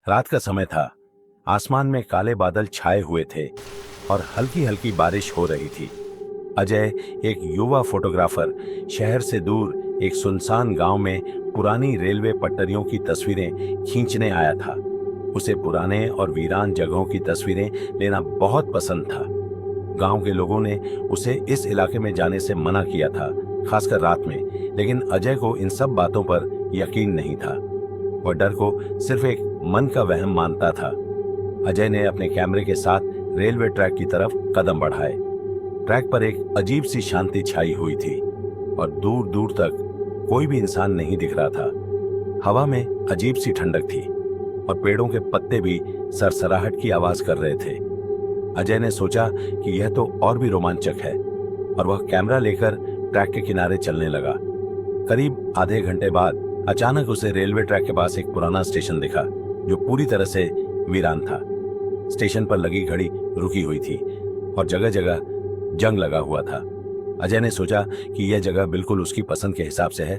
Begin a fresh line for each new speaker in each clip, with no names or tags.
रात का समय था। आसमान में काले बादल छाए हुए थे और हल्की हल्की बारिश हो रही थी। अजय, एक युवा फोटोग्राफर, शहर से दूर एक सुनसान गांव में पुरानी रेलवे पटरियों की तस्वीरें खींचने आया था। उसे पुराने और वीरान जगहों की तस्वीरें लेना बहुत पसंद था। गांव के लोगों ने उसे इस इलाके में जाने से मना किया था, खासकर रात में, लेकिन अजय को इन सब बातों पर यकीन नहीं था। वह डर को सिर्फ एक मन का वहम मानता था। अजय ने अपने कैमरे के साथ रेलवे ट्रैक की तरफ कदम बढ़ाए। ट्रैक पर एक अजीब सी शांति छाई हुई थी और दूर दूर तक कोई भी इंसान नहीं दिख रहा था। हवा में अजीब सी ठंडक थी और पेड़ों के पत्ते भी सरसराहट की आवाज कर रहे थे। अजय ने सोचा कि यह तो और भी रोमांचक है और वह कैमरा लेकर ट्रैक के किनारे चलने लगा। करीब आधे घंटे बाद अचानक उसे रेलवे ट्रैक के पास एक पुराना स्टेशन दिखा जो पूरी तरह से वीरान था। स्टेशन पर लगी घड़ी रुकी हुई थी और जगह जगह जंग लगा हुआ था। अजय ने सोचा कि यह जगह बिल्कुल उसकी पसंद के हिसाब से है,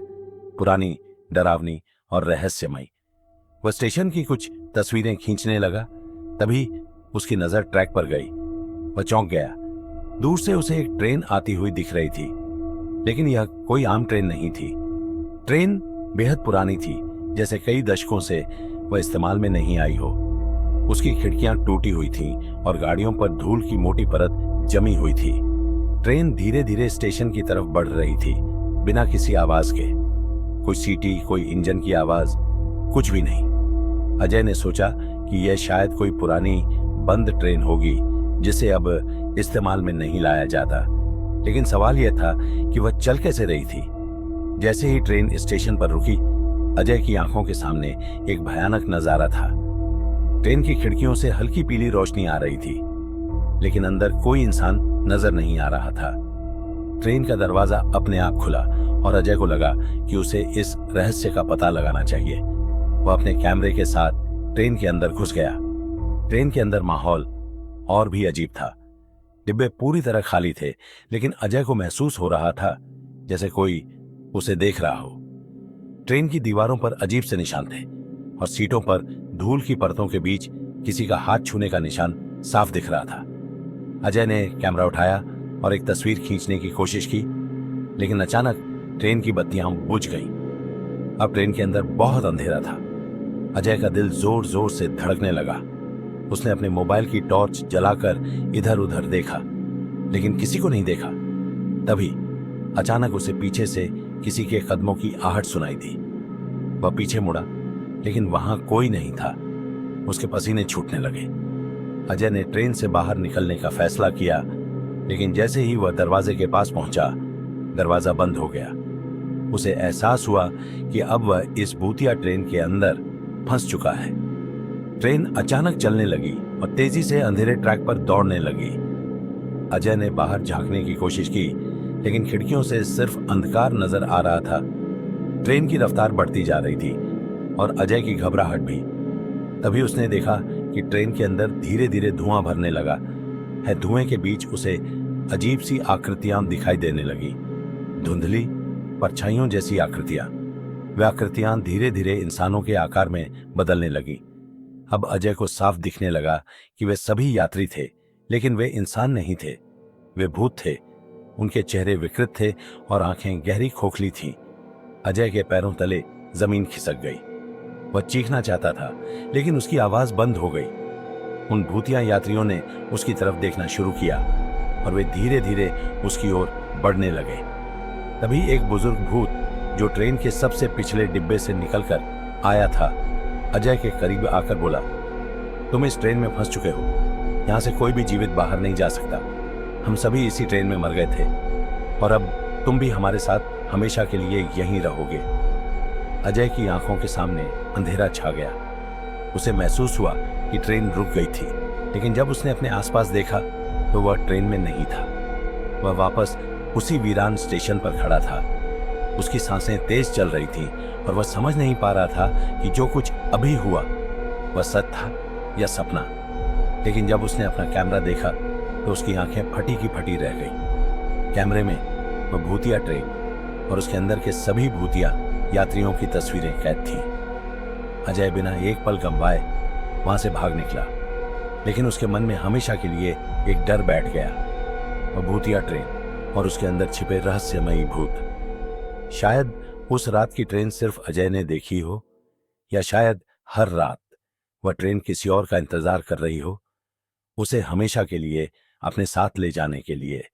पुरानी, डरावनी और रहस्यमयी। वह स्टेशन की कुछ तस्वीरें खींचने लगा। तभी उसकी नजर ट्रैक पर गई। वह चौंक गया। दूर से उसे एक ट्रेन आती हुई दिख रही थी, लेकिन यह कोई आम ट्रेन नहीं थी। ट्रेन बेहद पुरानी थी, जैसे कई दशकों से वह इस्तेमाल में नहीं आई हो। उसकी खिड़कियां टूटी हुई थीं और गाड़ियों पर धूल की मोटी परत जमी हुई थी। ट्रेन धीरे धीरे स्टेशन की तरफ बढ़ रही थी, बिना किसी आवाज के। कोई सीटी, कोई इंजन की आवाज, कुछ भी नहीं। अजय ने सोचा कि यह शायद कोई पुरानी बंद ट्रेन होगी जिसे अब इस्तेमाल में नहीं लाया जाता। लेकिन सवाल यह था कि वह चल कैसे रही थी। जैसे ही ट्रेन स्टेशन पर रुकी, अजय की आंखों के सामने एक भयानक नजारा था। ट्रेन की खिड़कियों से हल्की पीली रोशनी आ रही थी, लेकिन अंदर कोई इंसान नजर नहीं आ रहा था। ट्रेन का दरवाजा अपने आप खुला और अजय को लगा कि उसे इस रहस्य का पता लगाना चाहिए। वह अपने कैमरे के साथ ट्रेन के अंदर घुस गया। ट्रेन के अंदर माहौल और भी अजीब था। डिब्बे पूरी तरह खाली थे, लेकिन अजय को महसूस हो रहा था जैसे कोई उसे देख रहा हो। ट्रेन की दीवारों पर अजीब से निशान थे और सीटों पर धूल की परतों के बीच किसी का हाथ छूने का निशान साफ दिख रहा था। अजय ने कैमरा उठाया और एक तस्वीर खींचने की कोशिश की, लेकिन अचानक ट्रेन की बत्तियां बुझ गईं। अब ट्रेन के अंदर बहुत अंधेरा था। अजय का दिल जोर जोर से धड़कने लगा। उसने अपने मोबाइल की टॉर्च जलाकर इधर उधर देखा, लेकिन किसी को नहीं देखा। तभी अचानक उसे पीछे से किसी के कदमों की आहट सुनाई दी। वह पीछे मुड़ा, लेकिन वहां कोई नहीं था। उसके पसीने छूटने लगे। अजय ने ट्रेन से बाहर निकलने का फैसला किया, लेकिन जैसे ही वह दरवाजे के पास पहुंचा, दरवाजा बंद हो गया। उसे एहसास हुआ कि अब वह इस भूतिया ट्रेन के अंदर फंस चुका है। ट्रेन अचानक चलने लगी और तेजी से अंधेरे ट्रैक पर दौड़ने लगी। अजय ने बाहर झांकने की कोशिश की, लेकिन खिड़कियों से सिर्फ अंधकार नजर आ रहा था। ट्रेन की रफ्तार बढ़ती जा रही थी और अजय की घबराहट भी। तभी उसने देखा कि ट्रेन के अंदर धीरे धीरे धुआं भरने लगा है। धुएं के बीच उसे अजीब सी आकृतियां दिखाई देने लगी, धुंधली परछाइयों जैसी आकृतियां। वे आकृतियां धीरे धीरे इंसानों के आकार में बदलने लगी। अब अजय को साफ दिखने लगा कि वे सभी यात्री थे, लेकिन वे इंसान नहीं थे, वे भूत थे। उनके चेहरे विकृत थे और आंखें गहरी खोखली थीं। अजय के पैरों तले जमीन खिसक गई। वह चीखना चाहता था, लेकिन उसकी आवाज बंद हो गई। उन भूतिया यात्रियों ने उसकी तरफ देखना शुरू किया और वे धीरे धीरे उसकी ओर बढ़ने लगे। तभी एक बुजुर्ग भूत जो ट्रेन के सबसे पिछले डिब्बे से निकलकर आया था, अजय के करीब आकर बोला, तुम इस ट्रेन में फंस चुके हो। यहां से कोई भी जीवित बाहर नहीं जा सकता। हम सभी इसी ट्रेन में मर गए थे और अब तुम भी हमारे साथ हमेशा के लिए यहीं रहोगे। अजय की आंखों के सामने अंधेरा छा गया। उसे महसूस हुआ कि ट्रेन रुक गई थी, लेकिन जब उसने अपने आसपास देखा तो वह ट्रेन में नहीं था। वह वापस उसी वीरान स्टेशन पर खड़ा था। उसकी सांसें तेज चल रही थीं और वह समझ नहीं पा रहा था कि जो कुछ अभी हुआ वह सच था या सपना। लेकिन जब उसने अपना कैमरा देखा तो उसकी आंखें फटी की फटी रह गई। कैमरे में वह भूतिया ट्रेन और उसके अंदर के सभी भूतिया यात्रियों की तस्वीरें कैद थीं। अजय बिना एक पल गंवाए वहां से भाग निकला, लेकिन उसके मन में हमेशा के लिए एक डर बैठ गया, वह भूतिया ट्रेन और उसके अंदर छिपे रहस्यमयी भूत। शायद उस रात की ट्रेन सिर्फ अजय ने देखी हो, या शायद हर रात वह ट्रेन किसी और का इंतजार कर रही हो, उसे हमेशा के लिए अपने साथ ले जाने के लिए।